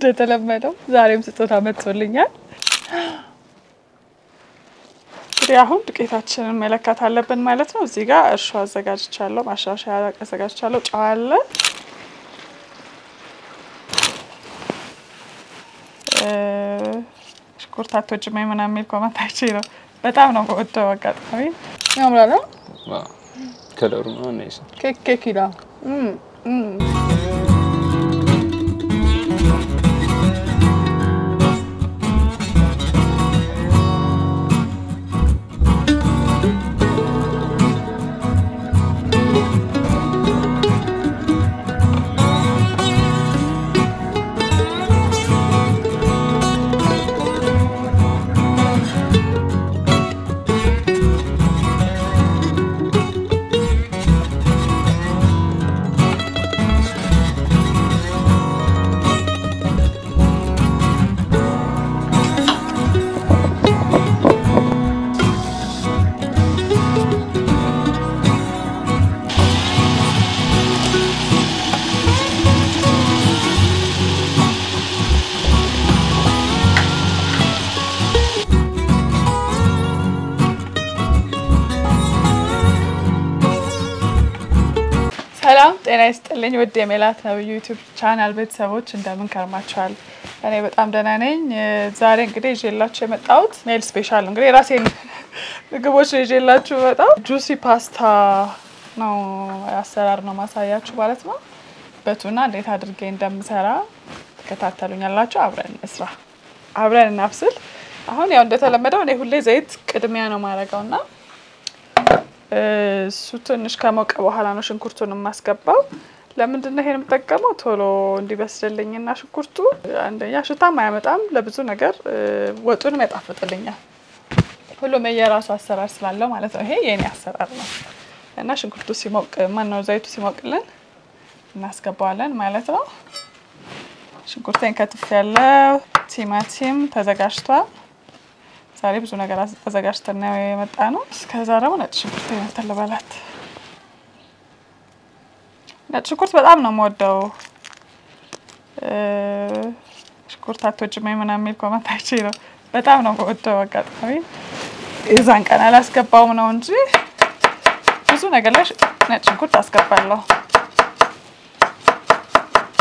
እንደተለመደው ዛሬም ስጦታ መጥቶልኛል አሁን ዱቄታችንን መለካት አለብን ማለት ነው እዚህ ጋር እርሾ አዘጋጅቻለሁ ማሻሻያ አዘጋጅቻለሁ ጨው አለ ሽንኩርታቶች ምናምን ሚል ኮሜንት አይቼ ነው በጣም ነው ወጥተው አጋጣሚ ያምራል ዋው ከለሩ ነው ነይስ ኬክ ይላ ሰላም ጤና ይስጥልኝ ወደ ሜላት ነው ዩቲዩብ ቻናል ቤተሰቦች እንደምን ከርማችኋል እኔ በጣም ደህና ነኝ ዛሬ እንግዲህ ይዤላችሁ የመጣሁት ሜል ስፔሻል እንግዲህ ራሴን ምግቦች ይዤላችሁ መጣሁ ጁሲ ፓስታ ነው አሰራር ነው ማሳያችሁ ማለት ነው በቱና እንዴት አድርጌ እንደምሰራ ተከታተሉኛላችሁ አብረን እናብስል አሁን ያው እንደተለመደው እኔ ሁሌ ዘይት ቅድሚያ ነው ማረጋውና ሱትንሽ ከሞቀ በኋላ ነው ሽንኩርቱን ማስገባው ለምንድን ነው ይሄን ተጠቀመው ቶሎ እንዲበስልልኝና ሽንኩርቱ አንደኛ ሽታም አያመጣም ለብዙ ነገር ወጡን ያጣፍጥልኛል ሁሉም የራሱ አሰራር ስላለው ማለት ነው ይሄ የኔ አሰራር ነው እና ሽንኩርቱ ሲሞቅ ማነው ዘይቱ ሲሞቅልን እናስገባዋለን ማለት ነው ሽንኩርቴን ከትፍ ያለው ቲማቲም ተዘጋጅቷል ዛሬ ብዙ ነገር ተዘጋጅተን ነው የመጣ ነው እስከዛ ደግሞ ነጭ ሽንኩርት ተለባላት ነጭ ሽንኩርት በጣም ነው የምወደው ሽንኩርታቶች ምናምን ሚል ኮሜንት አይቼ ነው በጣም ነው የምወደው አጋጣሚ የዛን ቀን አላስገባውም ነው እንጂ ብዙ ነገር ላይ ነጭ ሽንኩርት አስገባለሁ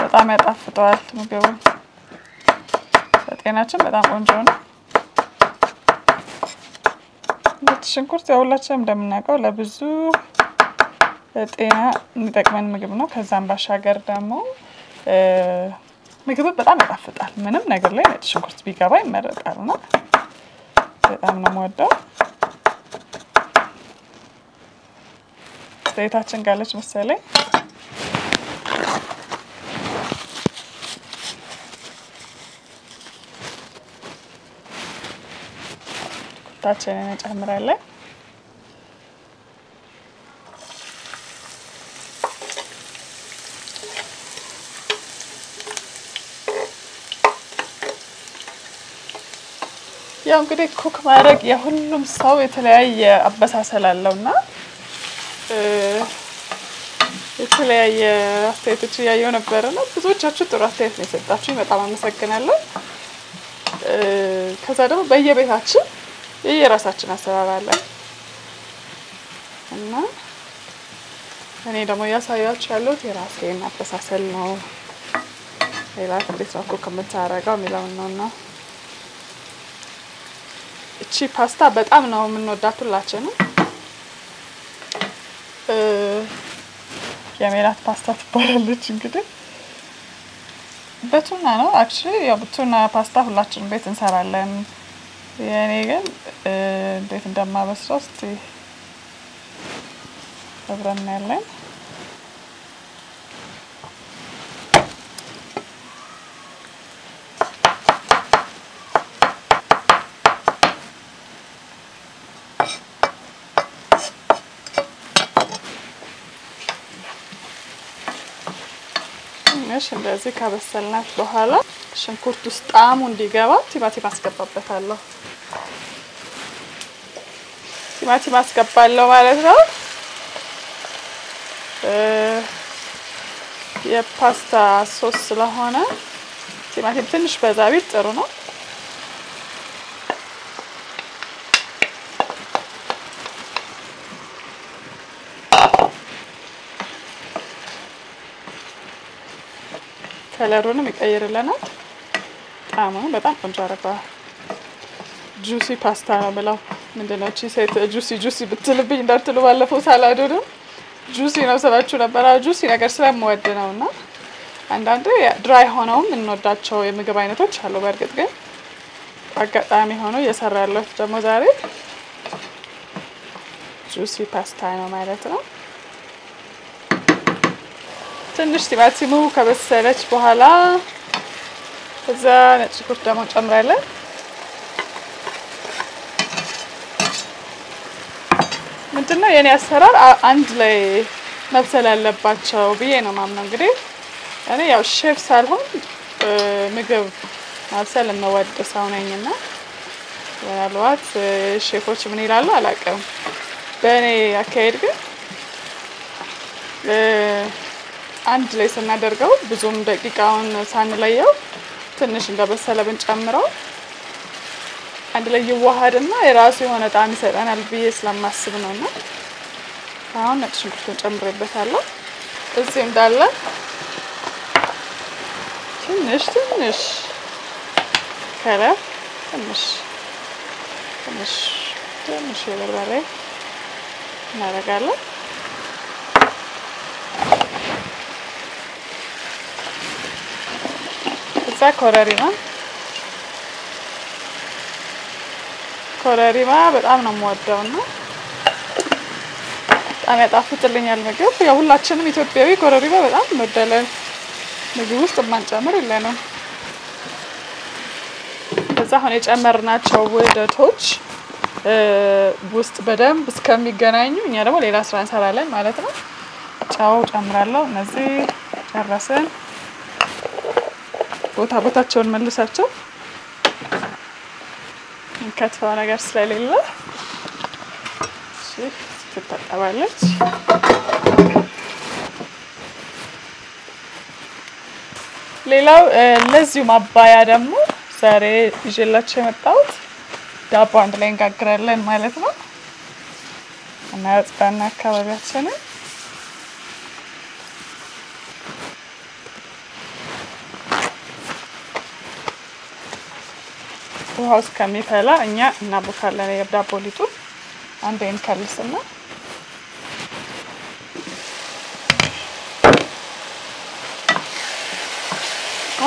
በጣም ያጣፍጠዋል ምግቡን ለጤናችን በጣም ቆንጆ ነው ሽንኩርት ያውላችሁ እንደምናቀው ለብዙ ጤና የሚጠቅመን ምግብ ነው ከዛም ባሻገር ደግሞ ምግብ በጣም ያጣፍጣል ምንም ነገር ላይ ነጭ ሽንኩርት ቢገባ ይመረጣልና በጣም ነው የምወደው ዘይታችን ጋለች መሰለኝ ታችንን እንጨምራለን ያው እንግዲህ ኩክ ማድረግ የሁሉም ሰው የተለያየ አበሳሰል አለውና የተለያየ አስተያየቶች ያየው ነበርና ብዙዎቻችሁ ጥሩ አስተያየት ነው የሰጣችሁኝ በጣም አመሰግናለሁ ከዛ ደግሞ በየቤታችን የራሳችን አሰራር አለ እና እኔ ደግሞ ያሳያችሁ ያለው የራሴን አበሳሰል ነው ሌላ እንዴት ነው ኩክ የምታረጋው የሚለውን ነውና እቺ ፓስታ በጣም ነው የምንወዳት ሁላችንም የሜላት ፓስታ ትባላለች እንግዲህ በቱና ነው አክቹሊ ያው በቱና ፓስታ ሁላችንም ቤት እንሰራለን የኔ ግን እንዴት እንደማበስለው እስቲ አብረን እናያለን እንደዚህ ካበሰልናት በኋላ ሽንኩርት ውስጥ ጣዕሙ እንዲገባ ቲማቲም አስገባበታለሁ ቲማቲም አስገባለሁ ማለት ነው የፓስታ ሶስ ስለሆነ ቲማቲም ትንሽ በዛ ቢል ጥሩ ነው። ከለሩንም ይቀይርልናል። ጣዕሙን በጣም ቆንጆ አደርገዋል። ጁሲ ፓስታ ነው ብለው ምንድነው እቺ ሴት ጁሲ ብትልብኝ እንዳትሉ ባለፈው ሳላዶንም ጁሲ ነው ስላችሁ ነበር። ጁሲ ነገር ስለምወድ ነውና አንዳንዴ ድራይ ሆነውም እንወዳቸው የምግብ አይነቶች አሉ። በእርግጥ ግን አጋጣሚ ሆኖ እየሰራ ያለው ደግሞ ዛሬ ጁሲ ፓስታ ነው ማለት ነው። ትንሽ ቲማቲሙ ከበሰለች በኋላ ከዛ ነጭ ሽንኩርት ደግሞ ጨምራለን። ምንድነው የኔ አሰራር አንድ ላይ መብሰል ያለባቸው ብዬ ነው ማምነው። እንግዲህ እኔ ያው ሼፍ ሳልሆን ምግብ ማብሰል የምወድ ሰው ነኝና ምናልባት ሼፎች ምን ይላሉ አላውቅም። በእኔ አካሄድ ግን አንድ ላይ ስናደርገው ብዙም ደቂቃውን ሳንለየው ትንሽ እንደበሰለ ብንጨምረው አንድ ላይ ይዋሃድና የራሱ የሆነ ጣዕም ይሰጠናል ብዬ ስለማስብ ነውና አሁን ነጭ ሽንኩርቱን ጨምሬበታለሁ። እዚህ እንዳለ ትንሽ ከለር ትንሽ የበርበሬ እናደርጋለን። እዛ ኮረሪማ በጣም ነው የምወደውና በጣም ያጣፍጥልኛል ምግብ። ያው ሁላችንም ኢትዮጵያዊ ኮረሪማ በጣም እንወዳለን። ምግብ ውስጥ ማንጨምር የለንም። ከዛ አሁን የጨመርናቸው ውህደቶች ውስጥ በደንብ እስከሚገናኙ እኛ ደግሞ ሌላ ስራ እንሰራለን ማለት ነው። ጨው ጨምራለሁ። እነዚህ ጨረስን። ቦታቸውን መልሳቸው እንከትፈው ነገር ስለሌለ እሺ ትታጠባለች። ሌላው ለዚሁ ማባያ ደግሞ ዛሬ ይዤላችሁ የመጣሁት ዳቦ አንድ ላይ እንጋግራለን ማለት ነው። እና ያጽዳና አካባቢያችንን ውሃው እስከሚፈላ እኛ እናቦካለን። የዳቦ ሊጡን አንዴ እንከልስና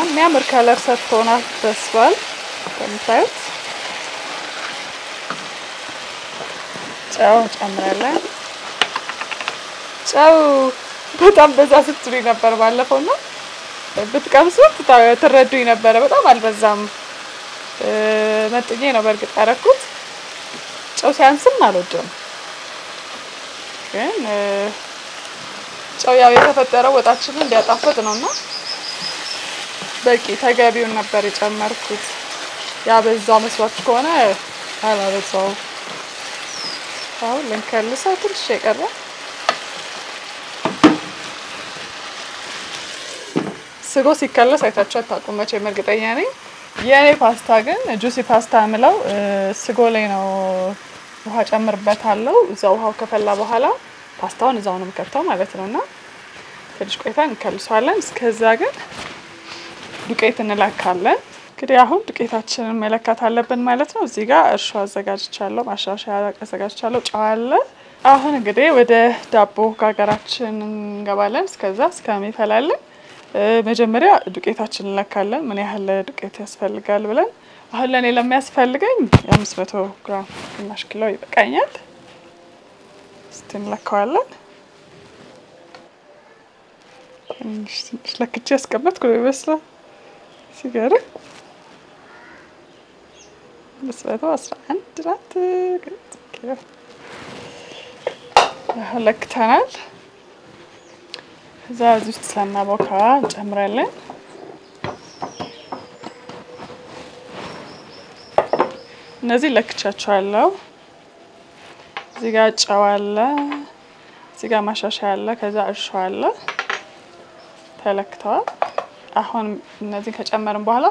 የሚያምር ከለር ሰጥቶናል። በስሏል እንደምታዩት። ጨው ጨምራለን። ጨው በጣም በዛ ስትሉኝ ነበር ባለፈውና ብትቀምሱት ትረዱኝ ነበር። በጣም አልበዛም። መጥኜ ነው በእርግጥ ያደረኩት። ጨው ሲያንስም አልወደውም። ግን ጨው ያው የተፈጠረው ወጣችንን እንዲያጣፍጥ ነውና በቂ ተገቢውን ነበር የጨመርኩት። ያበዛው መስዋዕት ከሆነ አላበዛው። አሁን ልንከልሰው ትንሽ የቀረ ስጎ ሲከለስ አይታችሁ አታውቁም መቼም እርግጠኛ ነኝ። የኔ ፓስታ ግን ጁሲ ፓስታ ምለው ስጎ ላይ ነው። ውሃ ጨምርበታለሁ። እዛው ውሃው ከፈላ በኋላ ፓስታውን እዛው ነው የምከተው ማለት ነውና ትንሽ ቆይተን እንከልሰዋለን። እስከዛ ግን ዱቄት እንለካለን። እንግዲህ አሁን ዱቄታችንን መለካት አለብን ማለት ነው። እዚህ ጋር እርሾ አዘጋጅቻለሁ፣ ማሻሻያ አዘጋጅቻለሁ፣ ጨው አለ። አሁን እንግዲህ ወደ ዳቦ ጋገራችን እንገባለን። እስከዛ እስከሚፈላልን መጀመሪያ ዱቄታችንን እንለካለን። ምን ያህል ዱቄት ያስፈልጋል ብለን አሁን ለኔ ለሚያስፈልገኝ 500 ግራም ግማሽ ኪሎ ይበቃኛል። እስቲ እንለካዋለን። ትንሽ ለክቼ ያስቀመጥኩ ነው ይመስላል። ሲገርም 511 ናት ኪሎ ለክተናል። እዛ እዚህ ውስጥ ሳናቦካ እንጨምራለን። እነዚህ ለክቻቸዋለሁ። እዚህ ጋር ጨው አለ፣ እዚህ ጋር ማሻሻያ አለ፣ ከዛ እርሾ አለ። ተለክተዋል። አሁን እነዚህ ከጨመርን በኋላ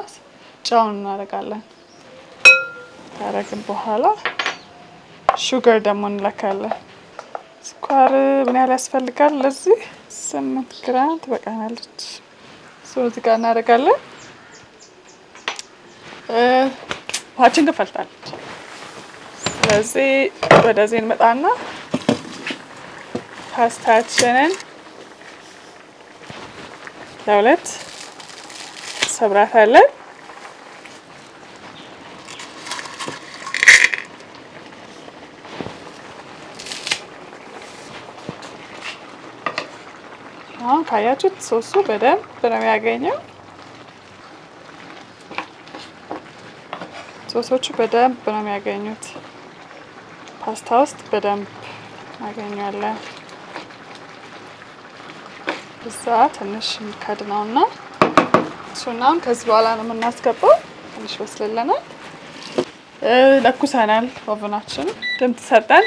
ጨውን እናደርጋለን። ካረግን በኋላ ሹገር ደግሞ እንለካለን። ስኳር ምን ያህል ያስፈልጋል? ለዚህ 8 ግራም ትበቃናለች። እዚህ ጋር እናደርጋለን። ውሃችን ፈልታለች። ስለዚህ ወደዚህ እንመጣና ፓስታችንን ለሁለት ሰብራታለን። አሁን ካያችሁት ሶሱ በደንብ ነው የሚያገኘው። ሶሶቹ በደንብ ነው የሚያገኙት። ፓስታ ውስጥ በደንብ እናገኛለን። እዛ ትንሽ ከድነውና እሱናም ከዚህ በኋላ ነው የምናስገባው። ትንሽ በስለለናል። ለኩሰናል። ኦቨናችን ድምፅ ሰጠን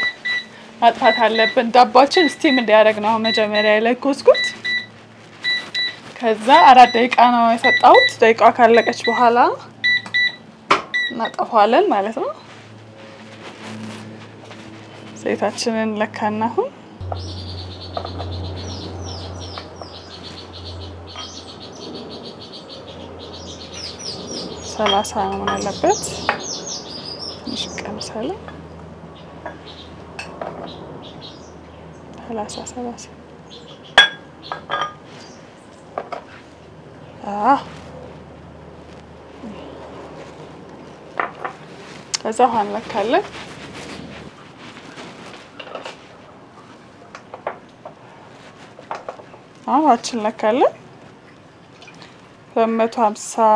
ማጥፋት አለብን። ዳባችን ስቲም እንዲያደርግ ነው መጀመሪያ የለኮስኩት። ከዛ 4 ደቂቃ ነው የሰጣሁት። ደቂቃዋ ካለቀች በኋላ እናጠፋዋለን ማለት ነው። ዘይታችንን ለካና አሁን ሰላሳ ነው ያለበት። ትንሽ ቀምሳለን። 30 ከዛ ውሃ እንለካለን። ውሃችን እንለካለን። 250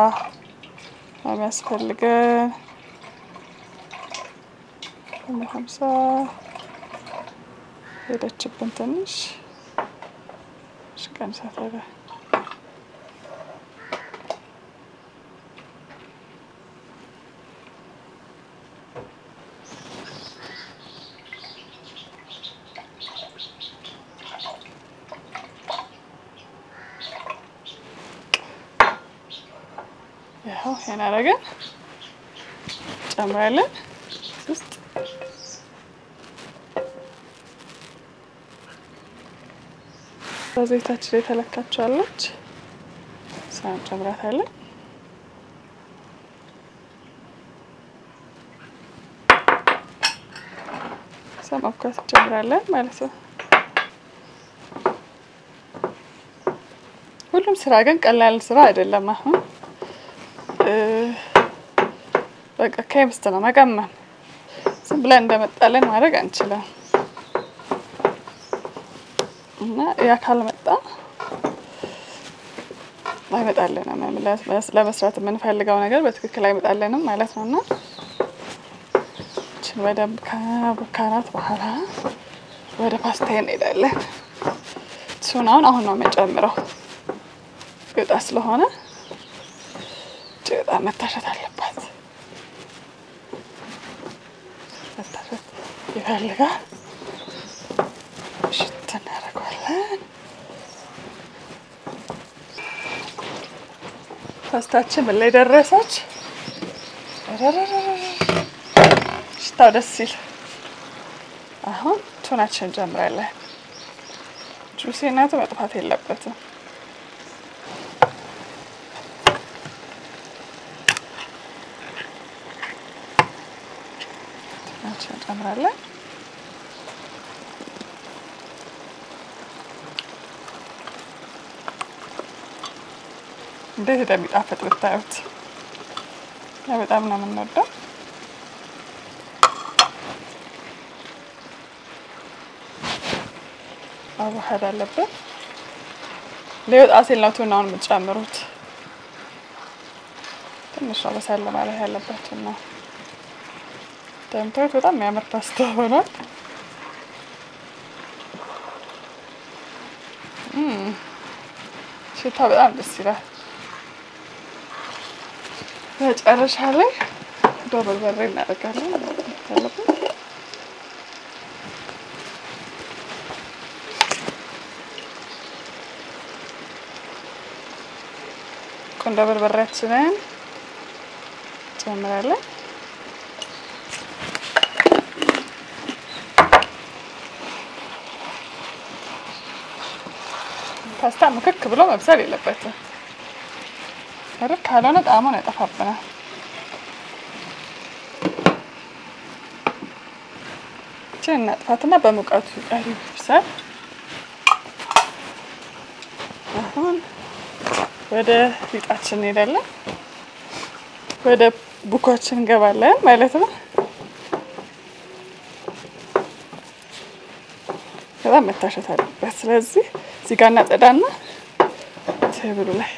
የሚያስፈልገን 250 ሄደችብን ትንሽ ቀንሳታለ። ያው ሄና አረገን ጨምራለን ውስጥ በዘይታችን ላይ ተለካቻለች። ሳን ጨምራታለን። ሰማብካት ጨምራለን ማለት ነው። ሁሉም ስራ ግን ቀላል ስራ አይደለም። አሁን በቃ ከይብስት ነው መቀመም። ዝም ብለን እንደመጣለን ማድረግ አንችልም። እና ያ ካልመጣ አይመጣልንም። ለመስራት የምንፈልገው ነገር በትክክል አይመጣልንም ማለት ነውና እቺን በደንብ ከቡካናት በኋላ ወደ ፓስታ እንሄዳለን። እሱን አሁን ነው የምንጨምረው። ቅጣ ስለሆነ በጣም መታሸት አለባት። መታሸት ይፈልጋል። ሽት እናደርገዋለን። ፓስታችን ምን ላይ ደረሰች? ሽታው ደስ ሲል አሁን ቱናችን እንጨምራለን። ጁሲነቱ መጥፋት የለበትም። እንጨምራለን። እንዴት እንደሚጣፍጥ ብታዩት። በጣም ነው የምንወደው። አዋህድ አለበት። ሊወጣ ሲል ነው ቱናውን የምትጨምሩት። ትንሽ ነው በሰል ማለት ያለበት ነው። እንደምታዩት በጣም የሚያምር ፓስታ ሆኗል። ሽታው በጣም ደስ ይላል። መጨረሻ ላይ በርበሬ እናደርጋለን። ቁንዶ በርበሬያችንን ጨምራለን። ፓስታ ሙክክ ብሎ መብሰል የለበትም። ካልሆነ ጣዕሙን ያጠፋብናል። እናጥፋትና በሙቀቱ ይብሰል። አሁን ወደ ሊጣችን እንሄዳለን። ወደ ቡኳችን እንገባለን ማለት ነው። በጣም መታሸት አለበት። ስለዚህ እዚህ ጋር እናጸዳና ቴብሉ ላይ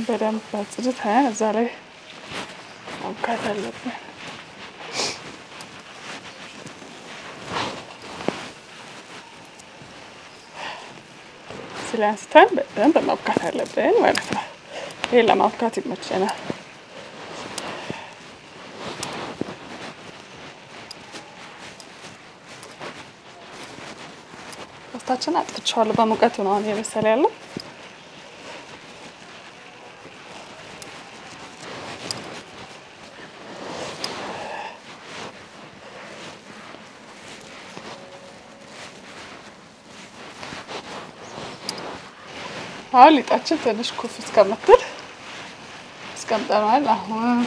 በደንብ አጽድተን እዛ ላይ ማብካት አለብን። ስለአንስተን በደንብ ማብካት አለብን ማለት ነው። ይሄ ለማብካት ይመቸናል። ፓስታችን አጥፍቼዋለሁ። በሙቀቱ ነው አሁን የበሰለ ያለው። አሁን ሊጣችን ትንሽ ኩፍ እስከምትል እስከምጠናል። አሁን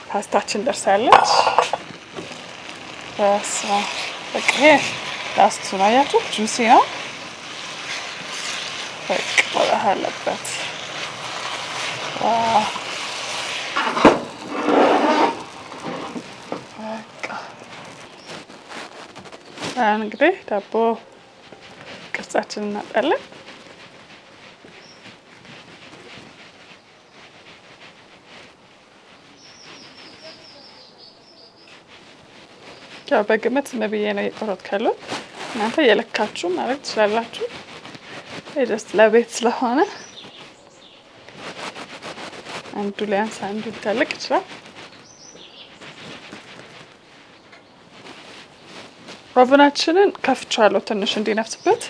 ፓስታችን ደርሳለች። በቃ ላስቱ ነው ያያችሁ፣ ጁሲ ነው። በቃ መውጣት አለበት። በቃ እንግዲህ ዳቦ ቅርጻችንን እናጣለን። ያው በግምት መብዬ ነው የቆረጥኩት ያለው። እናንተ የለካችሁ ማድረግ ትችላላችሁ። ጀስት ለቤት ስለሆነ አንዱ ሊያንስ አንዱ ሊተልቅ ይችላል። ኦቨናችንን ከፍቼዋለሁ ትንሽ እንዲነፍስበት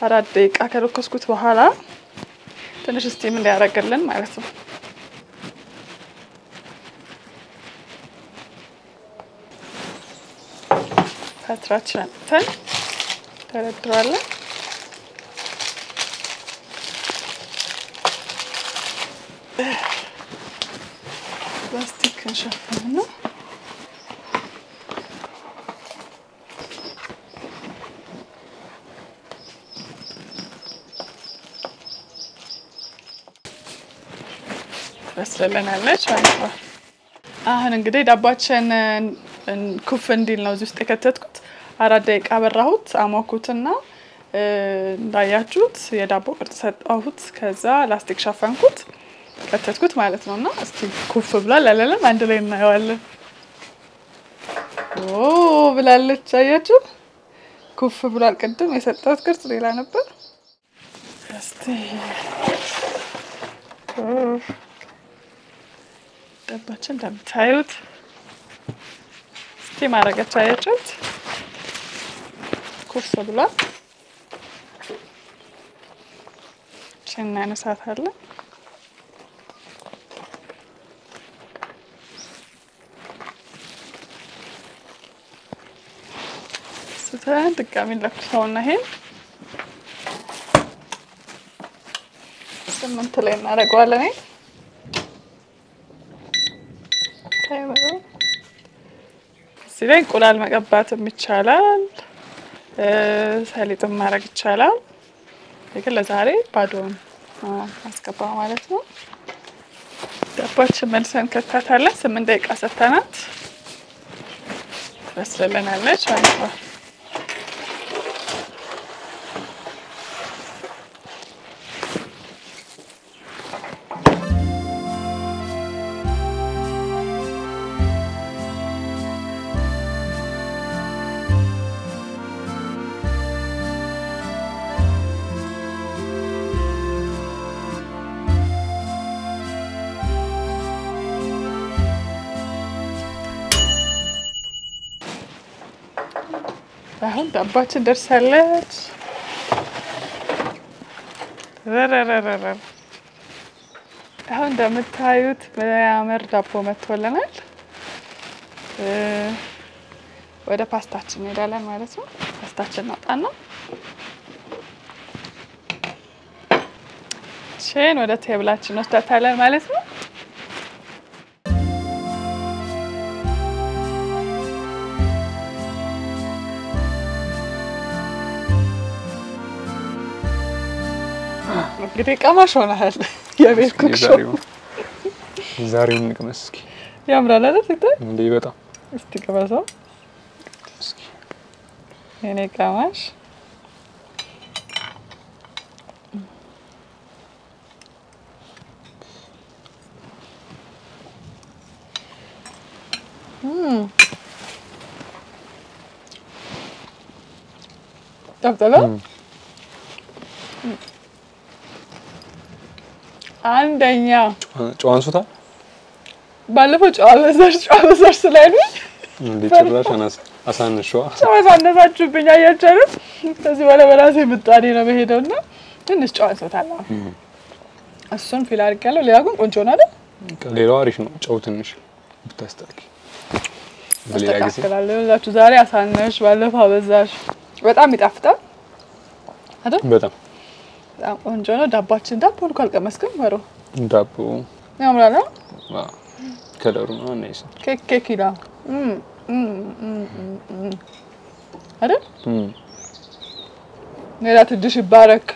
4 ደቂቃ ከለኮስኩት በኋላ ትንሽ ስቲም እንዲያደርግልን ማለት ነው። ፓትራችን አጥተን ተረድሯለን። ፕላስቲክ እንሸፍንና በስለናለች ማለት ነው። አሁን እንግዲህ ዳባችን ኩፍ እንዲል ነው እዚህ ውስጥ የከተትኩት። 4 ደቂቃ በራሁት፣ አሞኩትና እንዳያችሁት የዳቦ ቅርጽ ሰጣሁት። ከዛ ላስቲክ ሸፈንኩት፣ ከተትኩት ማለት ነውና እስቲ ኩፍ ብሏል አላለም? አንድ ላይ እናየዋለን። ብላለች። አያችሁ? ኩፍ ብሏል። ቅድም የሰጠሁት ቅርጽ ሌላ ነበር። እስቲ ዳባችን እንደምታዩት እስቲ ማረጋቻ አያችሁት? ኩፍ ብሏል። እናነሳታለን። ስተን ድጋሚ ለኩሰውና ይሄን 8 ላይ እናደርገዋለን። እዚህ ላይ እንቁላል መቀባትም ይቻላል፣ ሰሊጥም ማድረግ ይቻላል። ግን ለዛሬ ባዶን አስገባ ማለት ነው። ዳባችን መልሰን ከታታለን። 8 ደቂቃ ሰተናት በስለናለች ማለት ነው። አሁን ዳባችን ደርሳለች። ረረረረረ አሁን እንደምታዩት በያምር ዳቦ መጥቶልናል። ወደ ፓስታችን እንሄዳለን ማለት ነው። ፓስታችን እናውጣና ቼን ወደ ቴብላችን ወስዳታለን ማለት ነው። እንግዲህ ቀማሽ ሆነሃል። የቤት ኩክሾ ዛሬውን ንቅመስ እስኪ። ያምራል አይደል? ትታይ እንዴ በጣም እስቲ ቀማሰው እስኪ። የኔ ቀማሽ ጠብጠላ አንደኛ ጨው አንሱታ ባለፈው ጨው በዛሽ ስላሉኝ እንዴ ጭራሽ አሳንሽዋ ጨው አሳነሳችሁብኝ አያችሁ። ከዚህ በኋላ በራሴ ምጣኔ ነው መሄደውና ትንሽ ጨው አንሱታል። እሱን ፊል አድርጋለሁ። ሌላ ግን ቆንጆ ነው አይደል? ሌላው አሪፍ ነው። ጨው ትንሽ ብታስተካክል በሌላ ጊዜ አስተካክላለሁ። ዛሬ አሳነሽ፣ ባለፈው አበዛሽ። በጣም ይጣፍጣል አይደል? በጣም ቆንጆ ነው። ዳባችን ዳቦን ካልቀመስክም ወሮ ዳቦ ያምራል። ከለሩ ነው ናይስ። ኬክ ይላል አይደል? ሌላ ትንሽ ይባረክ።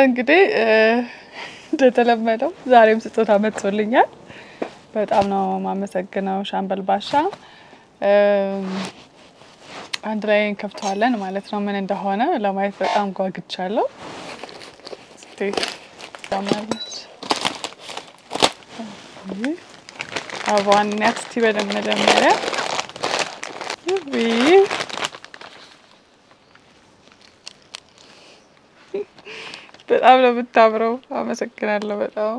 እንግዲህ እንደተለመደው ዛሬም ስጦታ መጥቶልኛል። በጣም ነው ማመሰግነው ሻምበል ባሻ። አንድ ላይ እንከፍተዋለን ማለት ነው። ምን እንደሆነ ለማየት በጣም ጓጉቻለሁ። እስቲ ታማለች አባን ኔክስት በደመደመሪያ በጣም ነው የምታምረው። አመሰግናለሁ በጣም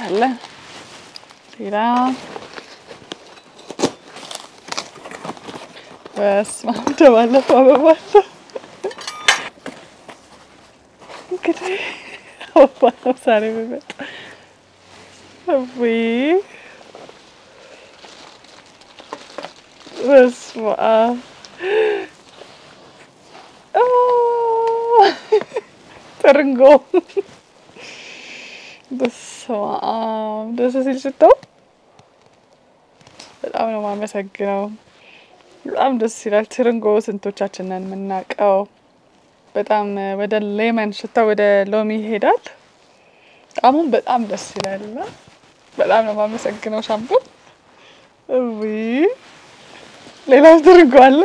አለ ሌላ በስመ አብ ተባለፈው አበባለ እንግዲህ አበባው ዛሬ በመጣ ወይ በስመ አብ ተርንጎ ደስ ሲል ሽታው በጣም ነው የማመሰግነው። በጣም ደስ ይላል። ትርንጎ ስንቶቻችን ነን የምናውቀው? በጣም ወደ ሌመን ሽታው ወደ ሎሚ ይሄዳል። ጣሙም በጣም ደስ ይላል። በጣም ነው የማመሰግነው ሻምበል። ሌላው ትርንጎ አለ።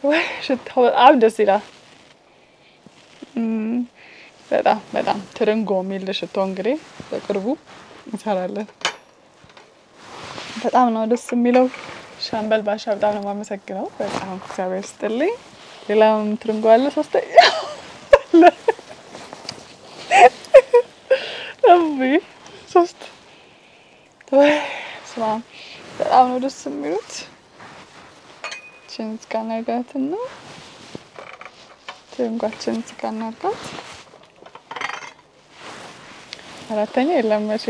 ወይ ሽታው በጣም ደስ ይላል። በጣም ትርንጎ የሚል ሽቶ እንግዲህ በቅርቡ እንሰራለን። በጣም ነው ደስ የሚለው። ሻምበል ባሻ በጣም ነው የማመሰግነው። በጣም እግዚአብሔር ይስጥልኝ። ሌላም ትርንጎ አለ። ሶስተኛ ሶስት በጣም ነው ደስ የሚሉት። ቺንስ ካናጋትና ትርንጓችን ስካናጋት አራተኛ የለም መቼ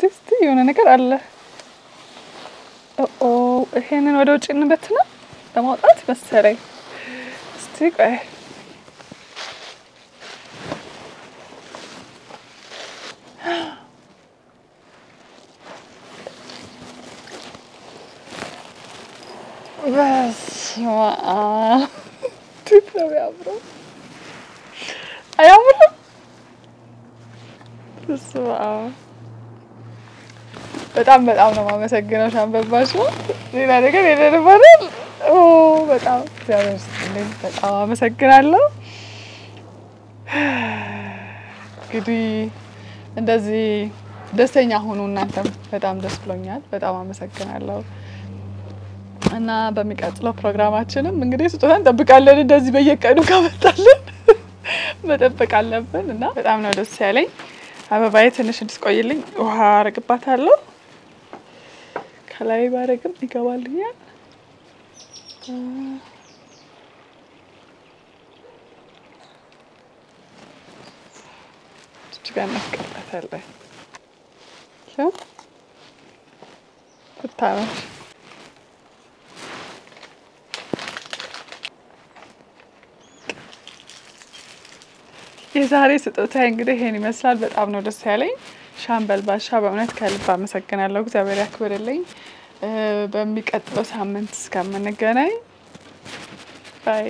እስቲ የሆነ ነገር አለ። ይሄንን ወደ ውጭ እንበትና ለማውጣት መሰለኝ። እስቲ ቆይ በስመ አብ ያምራል። አያምርም? በስመ አብ በጣም ነው የማመሰግነው ሻምበል ባሻ። ሌላ ነገር የለንም አይደል? በጣም እግዚአብሔር ይስጥልኝ። በጣም አመሰግናለሁ። እንግዲህ እንደዚህ ደስተኛ ሆኑ እናንተም በጣም ደስ ብሎኛል በጣም አመሰግናለሁ እና በሚቀጥለው ፕሮግራማችንም እንግዲህ ስጦታን እንጠብቃለን እንደዚህ በየቀኑ ካመጣልን መጠበቅ አለብን እና በጣም ነው ደስ ያለኝ አበባዬ ትንሽ እንድትቆይልኝ ውሃ አረግባታለሁ ከላይ ባረግም ይገባልኛል ጋር እናስቀምጣታለን ብታምር የዛሬ ስጦታዬ እንግዲህ ይሄን ይመስላል በጣም ነው ደስ ያለኝ ሻምበል ባሻ በእውነት ከልብ አመሰግናለሁ እግዚአብሔር ያክብርልኝ በሚቀጥለው ሳምንት እስከምንገናኝ ባይ